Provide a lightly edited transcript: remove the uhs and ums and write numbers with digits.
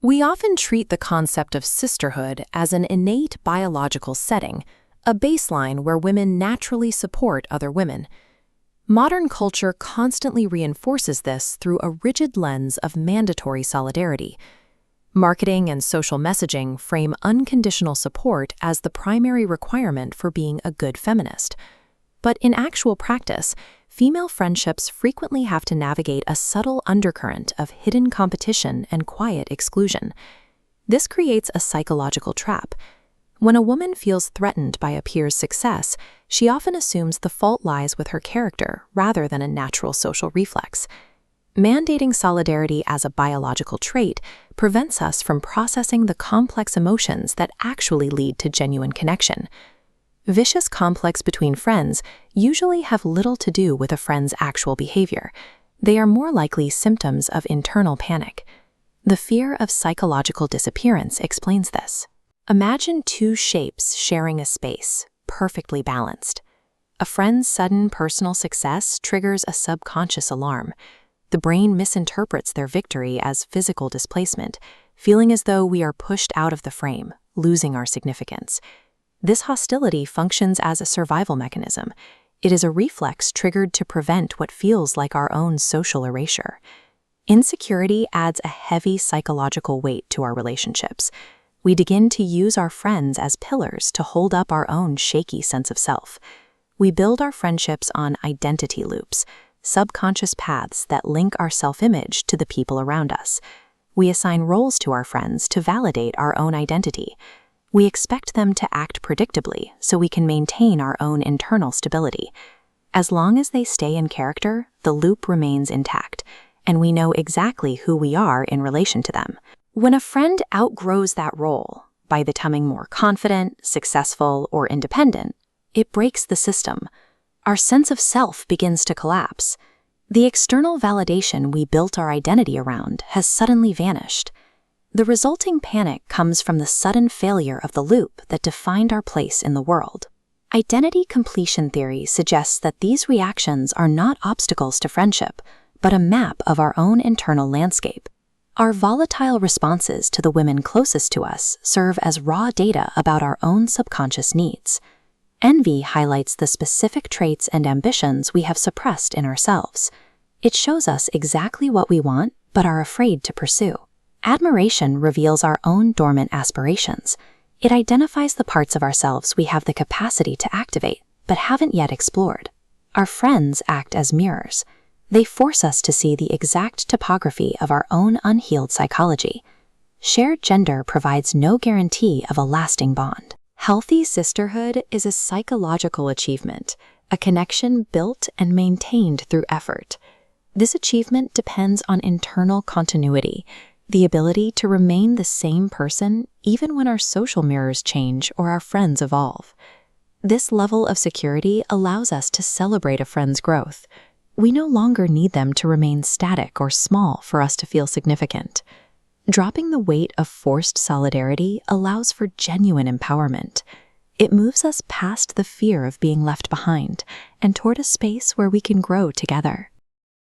We often treat the concept of sisterhood as an innate biological setting, a baseline where women naturally support other women. Modern culture constantly reinforces this through a rigid lens of mandatory solidarity. Marketing and social messaging frame unconditional support as the primary requirement for being a good feminist. But in actual practice, female friendships frequently have to navigate a subtle undercurrent of hidden competition and quiet exclusion. This creates a psychological trap. When a woman feels threatened by a peer's success, she often assumes the fault lies with her character rather than a natural social reflex. Mandating solidarity as a biological trait prevents us from processing the complex emotions that actually lead to genuine connection. Vicious conflicts between friends usually have little to do with a friend's actual behavior. They are more likely symptoms of internal panic. The fear of psychological disappearance explains this. Imagine two shapes sharing a space, perfectly balanced. A friend's sudden personal success triggers a subconscious alarm. The brain misinterprets their victory as physical displacement, feeling as though we are pushed out of the frame, losing our significance. This hostility functions as a survival mechanism. It is a reflex triggered to prevent what feels like our own social erasure. Insecurity adds a heavy psychological weight to our relationships. We begin to use our friends as pillars to hold up our own shaky sense of self. We build our friendships on identity loops, subconscious paths that link our self-image to the people around us. We assign roles to our friends to validate our own identity. We expect them to act predictably so we can maintain our own internal stability. As long as they stay in character, the loop remains intact, and we know exactly who we are in relation to them. When a friend outgrows that role, by becoming more confident, successful, or independent, it breaks the system. Our sense of self begins to collapse. The external validation we built our identity around has suddenly vanished. The resulting panic comes from the sudden failure of the loop that defined our place in the world. Identity completion theory suggests that these reactions are not obstacles to friendship, but a map of our own internal landscape. Our volatile responses to the women closest to us serve as raw data about our own subconscious needs. Envy highlights the specific traits and ambitions we have suppressed in ourselves. It shows us exactly what we want but are afraid to pursue. Admiration reveals our own dormant aspirations. It identifies the parts of ourselves we have the capacity to activate but haven't yet explored. Our friends act as mirrors. They force us to see the exact topography of our own unhealed psychology. Shared gender provides no guarantee of a lasting bond. Healthy sisterhood is a psychological achievement, a connection built and maintained through effort. This achievement depends on internal continuity, the ability to remain the same person even when our social mirrors change or our friends evolve. This level of security allows us to celebrate a friend's growth. We no longer need them to remain static or small for us to feel significant. Dropping the weight of forced solidarity allows for genuine empowerment. It moves us past the fear of being left behind and toward a space where we can grow together.